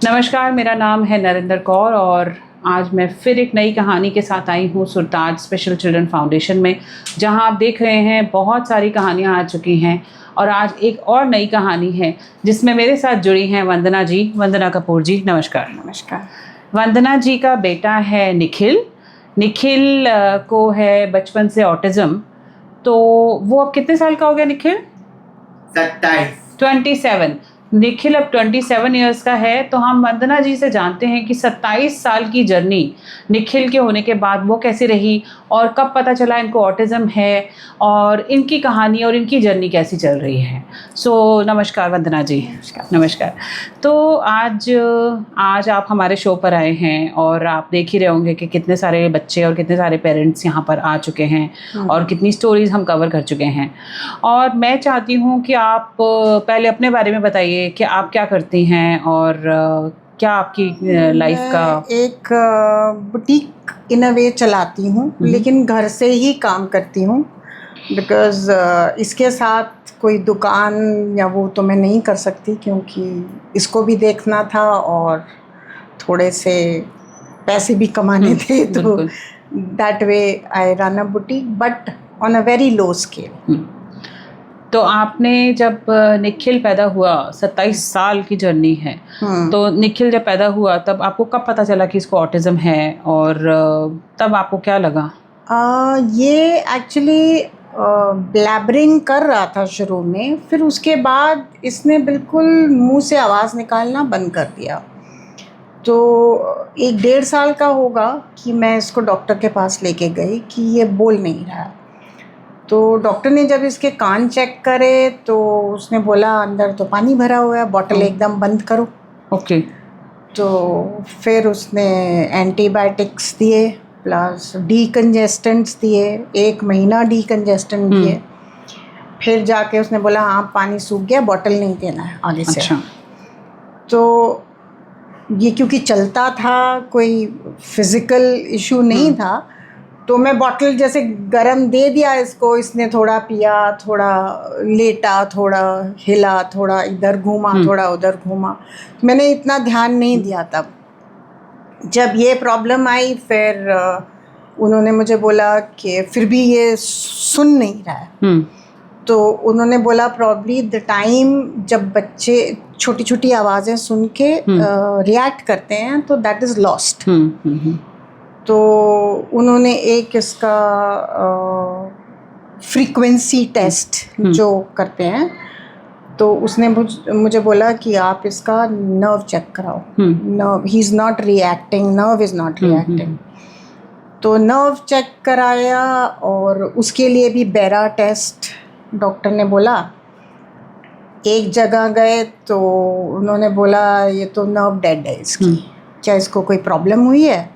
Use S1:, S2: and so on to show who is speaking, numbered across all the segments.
S1: नमस्कार, मेरा नाम है नरेंद्र कौर और आज मैं फिर एक नई कहानी के साथ आई हूँ सुरताज स्पेशल चिल्ड्रन फाउंडेशन में, जहाँ आप देख रहे हैं बहुत सारी कहानियाँ आ चुकी हैं और आज एक और नई कहानी है जिसमें मेरे साथ जुड़ी हैं वंदना जी, वंदना कपूर जी। नमस्कार।
S2: नमस्कार।
S1: वंदना जी का बेटा है निखिल। निखिल को है बचपन से ऑटिज़म। तो वो अब कितने साल का हो गया निखिल? 27। निखिल अब 27 इयर्स का है। तो हम वंदना जी से जानते हैं कि 27 साल की जर्नी निखिल के होने के बाद वो कैसी रही और कब पता चला इनको ऑटिज़म है और इनकी कहानी और इनकी जर्नी कैसी चल रही है। नमस्कार वंदना जी। नमस्कार। तो आज आप हमारे शो पर आए हैं और आप देख ही रहे होंगे कि कितने सारे बच्चे और कितने सारे पेरेंट्स यहाँ पर आ चुके हैं और कितनी स्टोरीज़ हम कवर कर चुके हैं। और मैं चाहती हूँ कि आप पहले अपने बारे में बताइए कि आप क्या करती हैं और क्या आपकी लाइफ का।
S2: एक बुटीक इन अ वे चलाती हूँ, लेकिन घर से ही काम करती हूँ बिकॉज़ इसके साथ कोई दुकान या वो तो मैं नहीं कर सकती, क्योंकि इसको भी देखना था और थोड़े से पैसे भी कमाने थे। तो that way I run a boutique but on a very low scale.
S1: तो आपने जब निखिल पैदा हुआ, 27 साल की जर्नी है, तो निखिल जब पैदा हुआ तब आपको कब पता चला कि इसको ऑटिज़म है और तब आपको क्या लगा?
S2: ये एक्चुअली ब्लैबरिंग कर रहा था शुरू में, फिर उसके बाद इसने बिल्कुल मुंह से आवाज़ निकालना बंद कर दिया। तो 1-1.5 साल का होगा कि मैं इसको डॉक्टर के पास लेके गई कि ये बोल नहीं रहा। तो डॉक्टर ने जब इसके कान चेक करे तो उसने बोला अंदर तो पानी भरा हुआ है, बॉटल एकदम बंद करो।
S1: ओके।
S2: तो फिर उसने एंटीबायोटिक्स दिए प्लस डीकंजेस्टेंट्स दिए, 1 महीना डीकंजेस्टेंट दिए। फिर जाके उसने बोला हाँ पानी सूख गया, बॉटल नहीं देना है आगे से।
S1: अच्छा।
S2: तो ये क्योंकि चलता था, कोई फिज़िकल इशू नहीं था, तो मैं बॉटल जैसे गरम दे दिया इसको, इसने थोड़ा पिया, थोड़ा लेटा, थोड़ा हिला, थोड़ा इधर घूमा, थोड़ा उधर घूमा। मैंने इतना ध्यान नहीं दिया तब। जब ये प्रॉब्लम आई फिर उन्होंने मुझे बोला कि फिर भी ये सुन नहीं रहा है। तो उन्होंने बोला प्रॉब्ली द टाइम जब बच्चे छोटी छोटी आवाज़ें सुन के रिएक्ट करते हैं तो दैट इज़ लॉस्ट। तो उन्होंने एक इसका फ्रीक्वेंसी टेस्ट जो करते हैं, तो उसने मुझे बोला कि आप इसका नर्व चेक कराओ। Nerve he is not reacting, nerve is not reacting. तो नर्व चेक कराया और उसके लिए भी बेरा टेस्ट डॉक्टर ने बोला। एक जगह गए तो उन्होंने बोला ये तो नर्व डेड है इसकी, क्या इसको कोई प्रॉब्लम हुई है?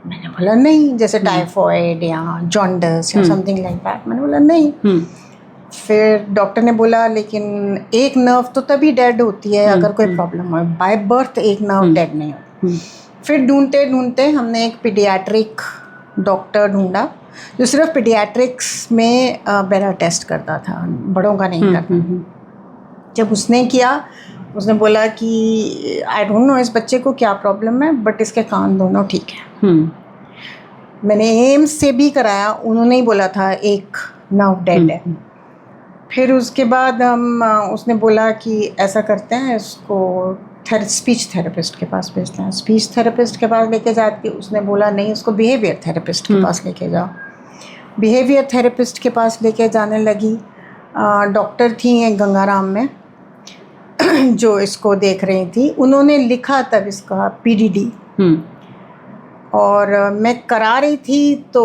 S2: मैंने बोला नहीं, जैसे टाइफॉइड या जॉन्डिस या समथिंग लाइक दैट। मैंने बोला नहीं। फिर डॉक्टर ने बोला लेकिन एक नर्व तो तभी डेड होती है अगर कोई प्रॉब्लम हो, बाय बर्थ एक नर्व डेड नहीं होती। फिर ढूंढते ढूंढते हमने एक पीडियाट्रिक डॉक्टर ढूंढा जो सिर्फ पीडियाट्रिक्स में बेरा टेस्ट करता था, बड़ों का नहीं करता। जब उसने किया, उसने बोला कि आई डोंट नो इस बच्चे को क्या प्रॉब्लम है, बट इसके कान दोनों ठीक है। मैंने एम्स से भी कराया, उन्होंने ही बोला था एक नर्व डेड है। फिर उसके बाद उसने बोला कि ऐसा करते हैं इसको स्पीच थेरेपिस्ट के पास भेजते हैं। स्पीच थेरेपिस्ट के पास लेके जाती, उसने बोला नहीं उसको बिहेवियर थेरेपिस्ट के पास लेके जाओ। बिहेवियर थेरेपिस्ट के पास लेके जाने लगी। डॉक्टर थी एक गंगाराम में जो इसको देख रही थी, उन्होंने लिखा तब इसका PDD। और मैं करा रही थी तो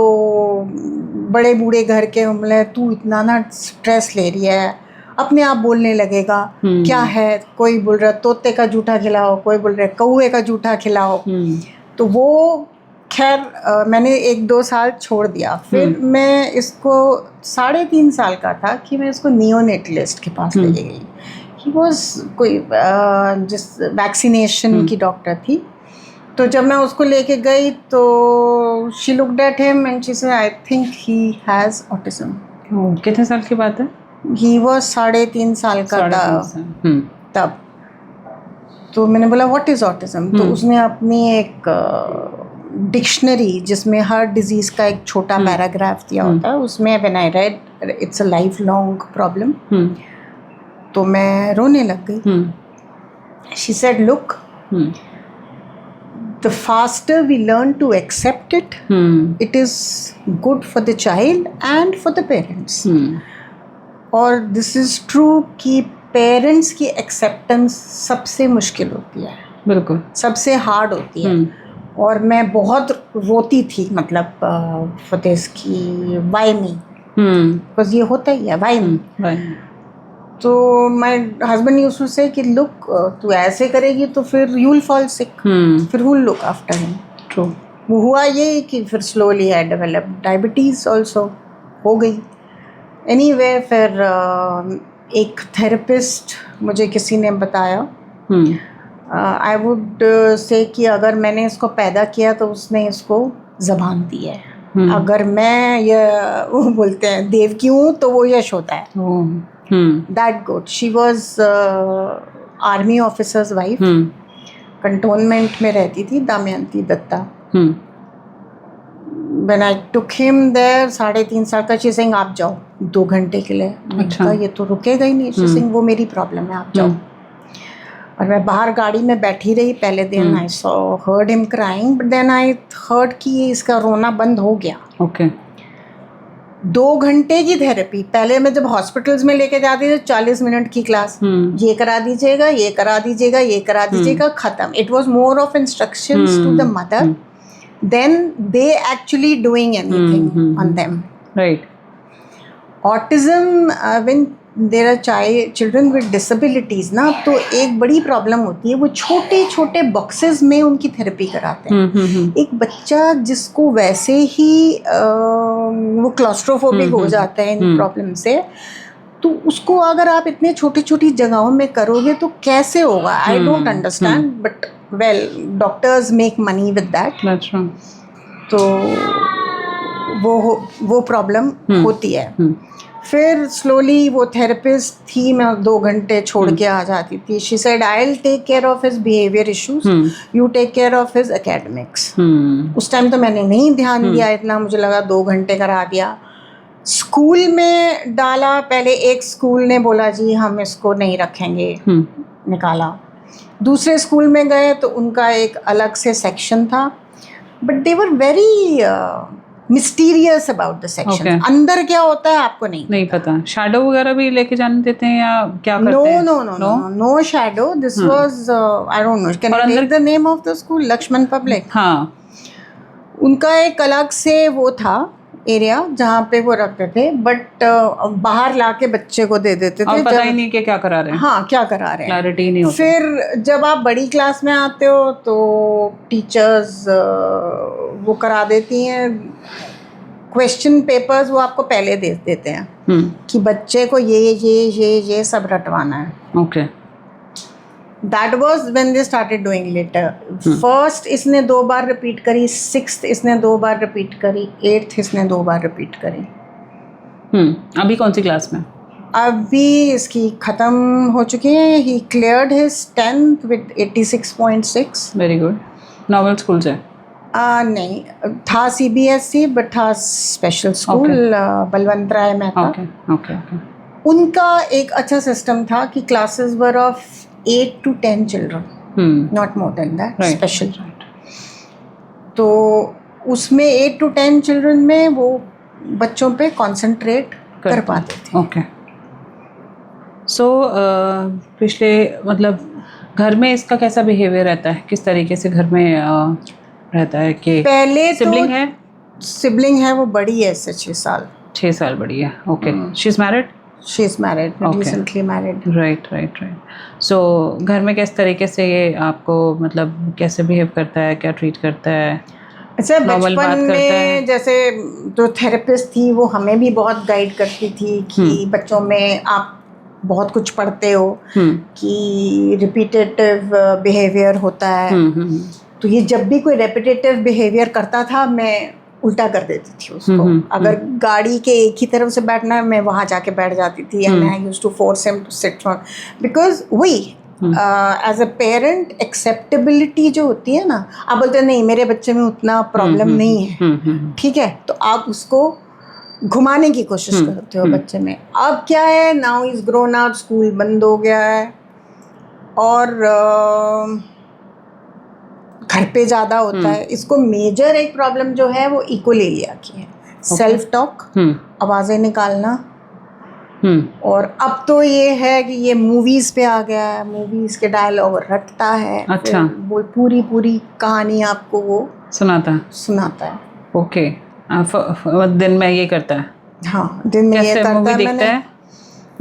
S2: बड़े बूढ़े घर के बोले तू इतना ना स्ट्रेस ले रही है, अपने आप बोलने लगेगा। क्या है, कोई बोल रहा तोते का जूठा खिलाओ, कोई बोल रहा कौवे का जूठा खिलाओ। तो वो खैर मैंने 1-2 साल छोड़ दिया। फिर मैं इसको 3.5 साल का था कि मैं इसको नियोनेटलिस्ट के पास ले गई। ही वॉज कोई जिस वैक्सीनेशन की डॉक्टर थी। तो जब मैं उसको लेके गई तो she looked at him and she said I think he has autism.
S1: कितने साल की बात है?
S2: ही वॉज 3.5 साल का था तब। तो मैंने बोला व्हाट इज़ ऑटिज्म, तो उसने अपनी एक डिक्शनरी जिसमें हर डिजीज़ का एक छोटा पैराग्राफ दिया होता है, उसमें when I read it's a life long problem, तो मैं रोने लग गई। She said look, the faster we learn to accept it, it is good for the child and for the parents. और this is true कि parents की acceptance सबसे मुश्किल होती है,
S1: बिल्कुल
S2: सबसे हार्ड होती है। और मैं बहुत रोती थी, मतलब फॉर दिस की वाई मी, बिकॉज ये होता ही है वाई मी। तो माय हस्बैंड यूज्ड टू से कि लुक, तू ऐसे करेगी तो फिर यू विल फॉल सिक, फिर who will look after him.
S1: True.
S2: वो हुआ ये कि फिर slowly I develop diabetes also हो गई। एनीवे फिर एक थेरेपिस्ट मुझे किसी ने बताया, आई वुड से कि अगर मैंने इसको पैदा किया तो उसने इसको ज़बान दी है, अगर मैं ये वो बोलते हैं देव की हूँ तो वो यश होता है। That good. She was army officers wife, cantonment में रहती थी, Damayanti Dutta. When I took him there 3.5 साल का, शी सेइंग आप जाओ 2 घंटे के लिए। मैंने कहा ये तो रुकेगा ही नहीं। शी सेइंग वो मेरी प्रॉब्लम है, आप जाओ। और मैं बाहर गाड़ी में बैठी रही पहले दिन। I saw heard him crying, but then I heard कि इसका रोना बंद हो गया।
S1: ओके
S2: 2 घंटे की थेरेपी। पहले मैं जब हॉस्पिटल्स में लेके जाती थी 40 मिनट की क्लास, ये करा दीजिएगा, ये करा दीजिएगा, ये करा दीजिएगा, खत्म। It was more of instructions to the mother then they actually doing anything on them.
S1: Right.
S2: Autism, when there are children with disabilities ना, तो एक बड़ी प्रॉब्लम होती है, वो छोटे छोटे बॉक्सेस में उनकी थेरेपी कराते हैं। एक बच्चा जिसको वैसे ही वो क्लॉस्ट्रोफोबिक हो जाता है इन प्रॉब्लम से, तो उसको अगर आप इतने छोटी छोटी जगहों में करोगे तो कैसे होगा? I don't understand, but well doctors make money with that. तो वो प्रॉब्लम होती है। फिर स्लोली वो थेरेपिस्ट थी, मैं 2 घंटे छोड़ के आ जाती थी। She said I will take care of his behaviour issues, you take care of his academics. उस टाइम तो मैंने नहीं ध्यान दिया इतना, मुझे लगा 2 घंटे करा दिया। स्कूल में डाला, पहले एक स्कूल ने बोला जी हम इसको नहीं रखेंगे, निकाला। दूसरे स्कूल में गए तो उनका एक अलग से सेक्शन था, but they were very mysterious about the section. अंदर क्या होता है आपको नहीं
S1: पता। शैडो वगैरह भी लेके जाने देते हैं या क्या करते हैं?
S2: No shadow. This was I don't know, can I take the name of the school? Laxman public.
S1: हाँ,
S2: उनका एक अलग से वो था एरिया जहाँ पे वो रखते थे, बट बाहर लाके बच्चे को दे देते थे।
S1: और पता ही नहीं कि क्या करा रहे हैं।
S2: हाँ, क्या करा रहे हैं,
S1: क्लैरिटी नहीं होती।
S2: फिर जब आप बड़ी क्लास में आते हो तो टीचर्स वो करा देती हैं, क्वेश्चन पेपर्स वो आपको पहले दे देते हैं कि बच्चे को ये सब रटवाना है।
S1: Okay
S2: That was when they started doing later. First इसने 2 बार रिपीट करी, 6th इसने 2 बार रिपीट करी, 8th इसने 2 बार रिपीट करी।
S1: अभी कौन सी क्लास में?
S2: अभी इसकी ख़त्म हो चुकी है। He cleared his 10th with 86.6.
S1: Very good. Normal school से?
S2: नहीं, था CBSE बट था स्पेशल स्कूल, बलवंत राय में था।
S1: ओके।
S2: उनका एक अच्छा सिस्टम था कि classes were of 8 to 10 children, not more than that, special. तो उसमें 8 to 10 children में वो बच्चों पे concentrate कर पाते थे।
S1: ओके। सो पिछले मतलब घर में इसका कैसा बिहेवियर रहता है? किस तरीके से घर में रहता है? कि
S2: पहले
S1: सिबलिंग
S2: है वो बड़ी है इससे 6 साल
S1: बड़ी है। Okay. She is married?
S2: She is married, recently married.
S1: Right. So घर में किस तरीके से ये आपको मतलब कैसे बिहेव करता है, क्या ट्रीट करता है?
S2: अच्छा, बचपन में जैसे जो थेरेपिस्ट थी वो हमें भी बहुत गाइड करती थी कि बच्चों में आप बहुत कुछ पढ़ते हो कि रिपीटेटिव बिहेवियर होता है। तो ये जब भी कोई रेपिटेटिव बिहेवियर करता था मैं उल्टा कर देती थी उसको। अगर गाड़ी के एक ही तरफ से बैठना है मैं वहाँ जाके बैठ जाती थी, and I used to force him to sit on, because वही एज अ पेरेंट एक्सेप्टेबिलिटी जो होती है ना, आप बोलते हैं नहीं मेरे बच्चे में उतना प्रॉब्लम नहीं है, ठीक है, तो आप उसको घुमाने की कोशिश करते हो बच्चे में। अब क्या है, now is grown up, school बंद हो गया है और घर पे ज़्यादा होता है। इसको मेजर एक प्रॉब्लम जो है वो इकोलेलिया की है, सेल्फ टॉक, आवाज़ें निकालना। और अब तो ये है कि ये मूवीज पे आ गया है, मूवीज के डायलॉग रटता है।
S1: अच्छा,
S2: वो पूरी कहानी आपको वो सुनाता है।
S1: ओके, दिन में ये करता है?
S2: हाँ, दिन में ये करता है।
S1: देखता है,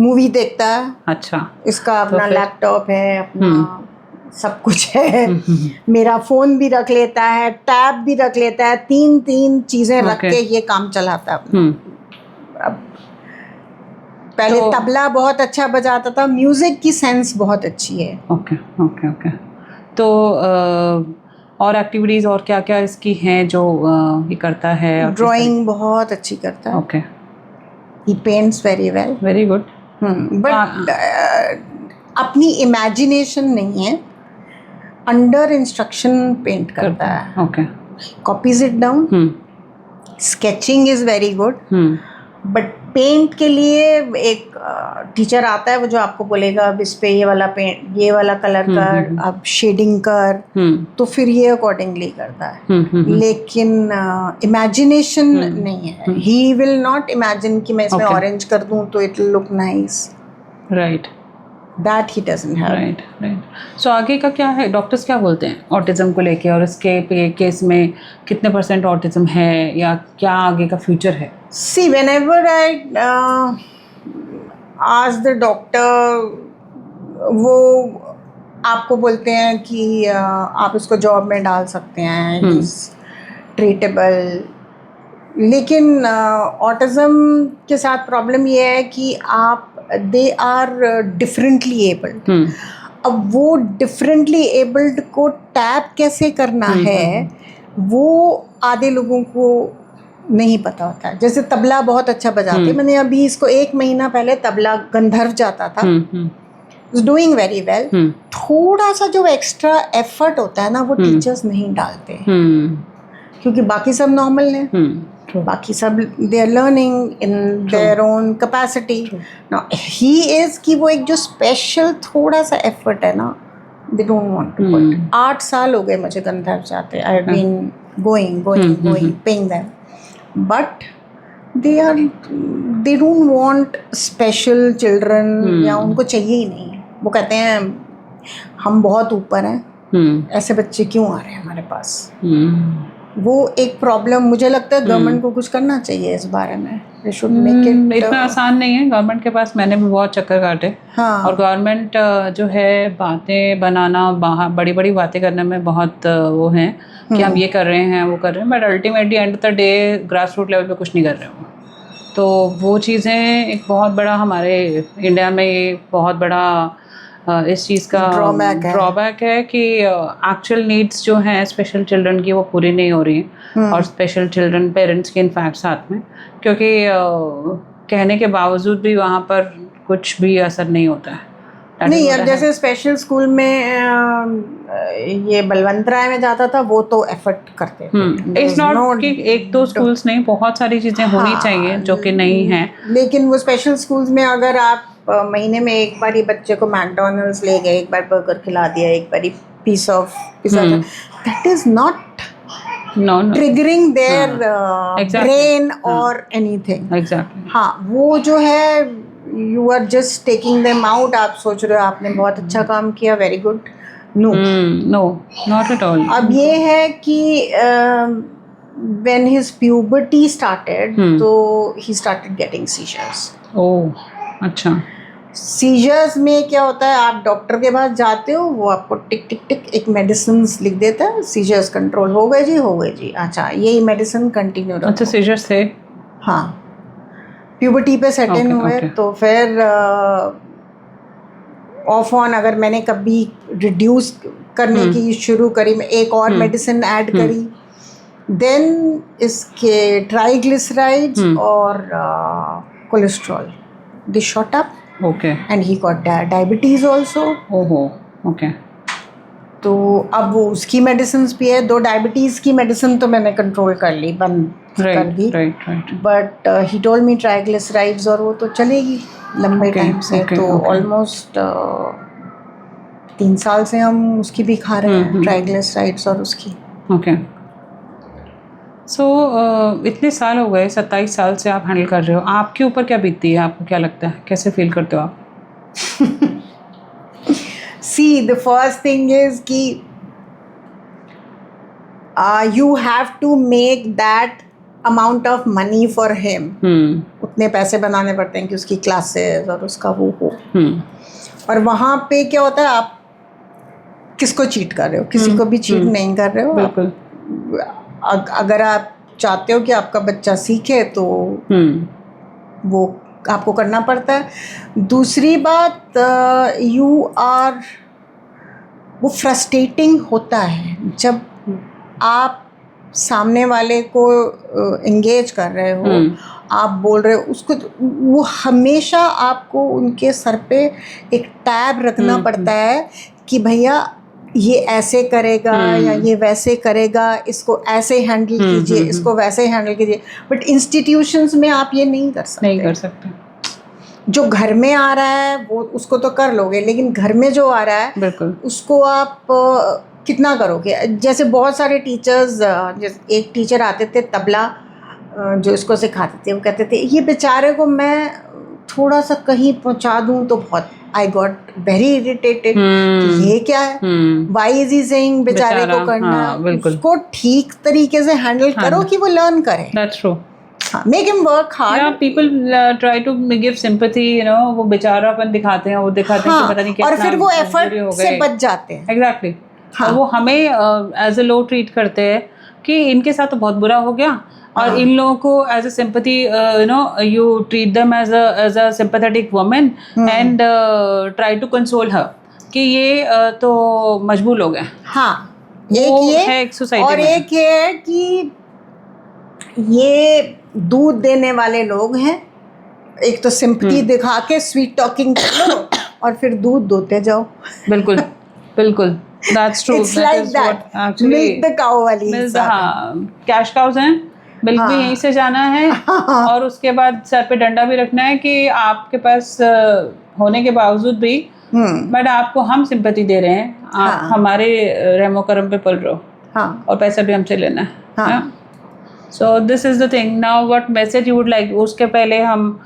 S2: मूवी देखता है।
S1: अच्छा,
S2: इसका अपना लैपटॉप है, अपना सब कुछ है। मेरा फोन भी रख लेता है, टैब भी रख लेता है, तीन चीजें रख के ये काम चलाता है। अब पहले तबला बहुत अच्छा बजाता था, म्यूजिक की सेंस बहुत अच्छी है।
S1: ओके। तो और एक्टिविटीज और क्या क्या इसकी हैं जो ये करता है?
S2: ड्राइंग बहुत अच्छी करता है।
S1: Okay,
S2: he paints very well.
S1: Very good.
S2: But अपनी इमेजिनेशन नहीं है, अंडर इंस्ट्रक्शन पेंट करता है।
S1: Okay,
S2: copies it down. Sketching is very good, but paint के लिए एक टीचर आता है वो जो आपको बोलेगा अब इस पे ये वाला पेंट, ये वाला कलर कर, अब शेडिंग कर, तो फिर ये अकॉर्डिंगली करता है। लेकिन इमेजिनेशन नहीं है। ही विल नॉट इमेजिन कि मैं इसमें ऑरेंज कर दूं तो it will look nice,
S1: right,
S2: that he doesn't have.
S1: Right. So आगे का क्या है, डॉक्टर्स क्या बोलते हैं ऑटिज्म को लेके, और इसके केस में कितने % ऑटिज्म है या क्या आगे का फ्यूचर है?
S2: See, whenever I ask the doctor, वो आपको बोलते हैं कि आप इसको जॉब में डाल सकते हैं, ट्रीटेबल। लेकिन ऑटिज्म के साथ प्रॉब्लम ये है कि आप दे आर डिफरेंटली एबल्ड। अब वो डिफरेंटली एबल्ड को टैप कैसे करना है वो आधे लोगों को नहीं पता होता है। जैसे तबला बहुत अच्छा बजाते, मैंने अभी इसको 1 महीना पहले तबला गंधर्व जाता था, इज डूइंग वेरी वेल। थोड़ा सा जो एक्स्ट्रा एफर्ट होता है ना वो टीचर्स नहीं डालते, क्योंकि बाकी सब नॉर्मल है, बाकी सब they are learning in their own capacity. Now he is कि वो एक जो स्पेशल थोड़ा सा एफर्ट है ना, they don't want to put. 8 साल हो गए मुझे गंधर्व जाते, I have been going paying them, but they don't want special children, या उनको चाहिए ही नहीं है। वो कहते हैं हम बहुत ऊपर हैं, ऐसे बच्चे क्यों आ रहे हैं हमारे पास। वो एक प्रॉब्लम, मुझे लगता है गवर्नमेंट को कुछ करना चाहिए इस बारे में। They should make it,
S1: इतना आसान नहीं है गवर्नमेंट के पास, मैंने भी बहुत चक्कर काटे।
S2: हाँ।
S1: और गवर्नमेंट जो है बातें बनाना, बड़ी बड़ी बातें करने में बहुत वो हैं कि हम ये कर रहे हैं वो कर रहे हैं, but ultimately end of the day grass root level पे कुछ नहीं कर रहे हो। तो वो चीज़ें एक बहुत बड़ा हमारे इंडिया में ये बहुत बड़ा इस चीज़ का ड्रॉबैक है कि एक्चुअल नीड्स जो हैं स्पेशल चिल्ड्रन की वो पूरी नहीं हो रही हैं, और स्पेशल चिल्ड्रन पेरेंट्स के इनफैक्ट साथ में, क्योंकि कहने के बावजूद भी वहाँ पर कुछ भी असर नहीं होता है।
S2: नहीं, अब जैसे स्पेशल स्कूल में ये बलवंत राय में जाता था, वो तो एफर्ट करते थे।
S1: इट्स नॉट कि 1-2 स्कूल्स नहीं, बहुत सारी चीज़ें होनी चाहिए जो कि नहीं है।
S2: लेकिन वो स्पेशल स्कूल्स में अगर आप महीने में एक बार ही बच्चे को मैकडॉनल्ड्स ले गए, एक बार बर्गर खिला दिया, एक बार pizza, that is not triggering their brain और एनीथिंग।
S1: एग्जैक्टली।
S2: हाँ, वो जो है you are just taking them out. आप सोच रहे हो आपने बहुत अच्छा काम किया, very good. No,
S1: not at all.
S2: अब ये है कि when his puberty started, तो he started getting seizures.
S1: ओह, अच्छा।
S2: सीजर्स में क्या होता है, आप डॉक्टर के पास जाते हो, वो आपको टिक टिक टिक एक मेडिसिन लिख देता है, सीजर्स कंट्रोल हो गए जी, अच्छा यही मेडिसिन कंटिन्यू रखो।
S1: अच्छा, सीजर्स थे?
S2: हाँ, प्यूबर्टी पे सेट इन हुए। तो फिर ऑफ ऑन अगर मैंने कभी रिड्यूस करने की शुरू करी, मैं एक और मेडिसिन ऐड करी, देन इसके ट्राइग्लिसराइड्स और cholesterol, they shot up.
S1: Okay.
S2: And he got diabetes also.
S1: Oh. Okay.
S2: तो अब वो उसकी मेडिसिन भी है, 2 डायबिटीज़ की मेडिसिन तो मैंने कंट्रोल कर ली, बंद कर दी।
S1: Right.
S2: But he told me triglycerides, और वो तो चलेगी लंबे टाइम से। तो ऑलमोस्ट 3 साल से हम उसकी भी खा रहे हैं, ट्राइग्लिसराइड्स और उसकी।
S1: ओके। सो इतने साल हो गए, 27 साल से आप हैंडल कर रहे हो, आपके ऊपर क्या बीतती है, आपको क्या लगता है, कैसे फील करते हो आप?
S2: See, the first thing is कि you have to make that amount of money for him. उतने पैसे बनाने पड़ते हैं कि उसकी क्लासेस और उसका वो हो। और वहाँ पे क्या होता है, आप किसको चीट कर रहे हो? किसी को भी चीट नहीं कर रहे हो।
S1: बिल्कुल।
S2: अगर आप चाहते हो कि आपका बच्चा सीखे तो वो आपको करना पड़ता है। दूसरी बात, वो फ्रस्ट्रेटिंग होता है जब आप सामने वाले को एंगेज कर रहे हो, आप बोल रहे हो उसको, वो हमेशा आपको उनके सर पे एक टैब रखना पड़ता है कि भैया ये ऐसे करेगा या ये वैसे करेगा, इसको ऐसे हैंडल कीजिए, इसको वैसे हैंडल कीजिए। बट इंस्टीट्यूशंस में आप ये नहीं कर सकते। जो घर में आ रहा है वो उसको तो कर लोगे, लेकिन घर में जो आ रहा है
S1: बिल्कुल
S2: उसको आप कितना करोगे? जैसे बहुत सारे टीचर्स, एक टीचर आते थे तबला जो इसको सिखाते थे, वो कहते थे ये बेचारे को मैं थोड़ा सा कहीं पहुंचा दूं तो बहुत, आई गॉट वेरी इरिटेटेड। ये क्या है, वाई इज ही सेइंग बेचारे को करना? उसको ठीक तरीके से हैंडल करो कि वो लर्न करे।
S1: That's true.
S2: Make him work hard.
S1: Yeah, people try to give sympathy, वो बेचारापन दिखाते हैं, वो दिखाते हैं कि पता नहीं कितना,
S2: और फिर वो एफर्ट से बच जाते हैं।
S1: Exactly. और वो हमें एज ए लो ट्रीट करते हैं कि इनके साथ तो बहुत बुरा हो गया, और इन लोगों को as a sympathy, you treat them as a sympathetic woman and try to console her कि ये तो मजबूर लोग हैं।
S2: हाँ, एक ये है एक सोसाइटी, और एक ये है कि ये दूध देने वाले लोग हैं। एक तो सिंपैथी दिखा के स्वीट टॉकिंग कर लो और फिर दूध दोते जाओ।
S1: बिल्कुल बिल्कुल, that's true.
S2: It's like that. Milk the cow वाली।
S1: हाँ, कैश काउज हैं, मिल्क भी यहीं से जाना है। और उसके बाद सर पे डंडा भी रखना है कि आपके पास होने के बावजूद भी बट आपको हम सिंपैथी दे रहे हैं, आप हमारे रहमो करम पे पल रहे हो, और पैसा भी हमसे लेना है। So this is the thing. Now what message you would like, उसके पहले हम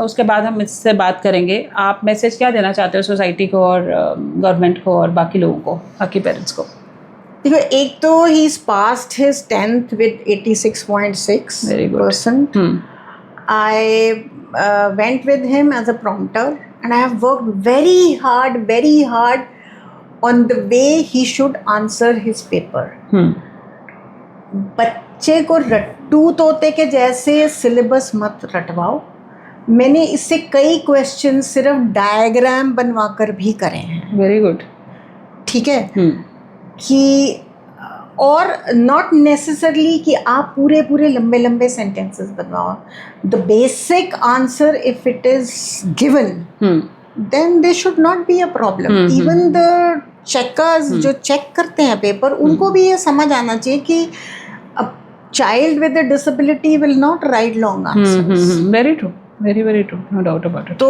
S1: उसके बाद हम इससे बात करेंगे। आप मैसेज क्या देना चाहते हो सोसाइटी को और गवर्नमेंट को और बाकी लोगों को, बाकी पेरेंट्स को?
S2: देखो, एक तो he is passed his 10th with 86.6%. I went with him as a prompter and I have worked very hard on the way he should answer his paper. बच्चे को रट्टू तोते के जैसे सिलेबस मत रटवाओ। मैंने इससे कई क्वेश्चन सिर्फ डायग्राम बनवा कर भी करे हैं। वेरी गुड, ठीक है। कि और नॉट नेसेसरली कि आप पूरे लंबे सेंटेंसेस बनवाओ। The basic answer if it is given then they should not be a problem. Even the checkers जो चेक करते हैं पेपर, उनको भी ये समझ आना चाहिए कि a child with a disability will not write long answers.
S1: Very true, very true, no doubt about it.
S2: तो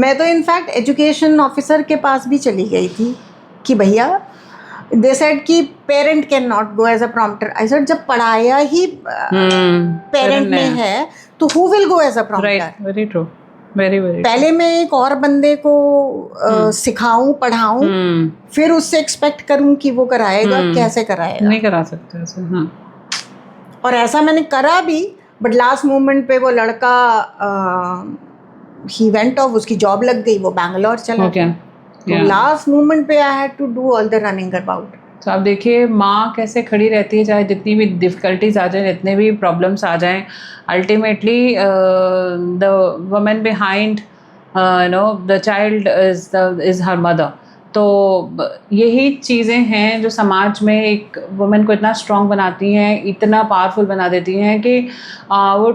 S2: मैं तो इनफैक्ट एजुकेशन ऑफिसर के पास भी चली गई थी कि भैया, they said कि parent can not go as a prompter. I said जब पढ़ाया ही parent ने है तो who will go as a prompter?
S1: Right, very true, very
S2: पहले मैं एक और बंदे को सिखाऊं, पढ़ाऊं, फिर उससे एक्सपेक्ट करूं कि वो कराएगा। कैसे कराएगा?
S1: नहीं करा सकते ऐसे। हाँ,
S2: और ऐसा मैंने करा भी, बट लास्ट मोमेंट पे वो लड़का ही वेंट ऑफ, उसकी जॉब लग गई, वो बैंगलोर चला गया। तो लास्ट मोमेंट पे I had to do all the running about.
S1: तो आप देखिए माँ कैसे खड़ी रहती है, चाहे जितनी भी डिफ़िकल्टीज आ जाए, जितने भी प्रॉब्लम्स आ जाएं, ultimately the woman behind the child is her mother. तो यही चीज़ें हैं जो समाज में एक वुमेन को इतना स्ट्रॉन्ग बनाती हैं, इतना पावरफुल बना देती हैं कि वो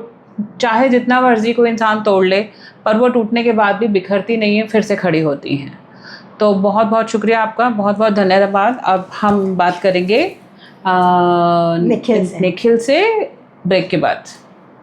S1: चाहे जितना मर्जी को इंसान तोड़ ले, पर वो टूटने के बाद भी बिखरती नहीं है, फिर से खड़ी होती हैं। तो बहुत बहुत शुक्रिया आपका, बहुत बहुत धन्यवाद। अब हम बात करेंगे निखिल से ब्रेक के बाद।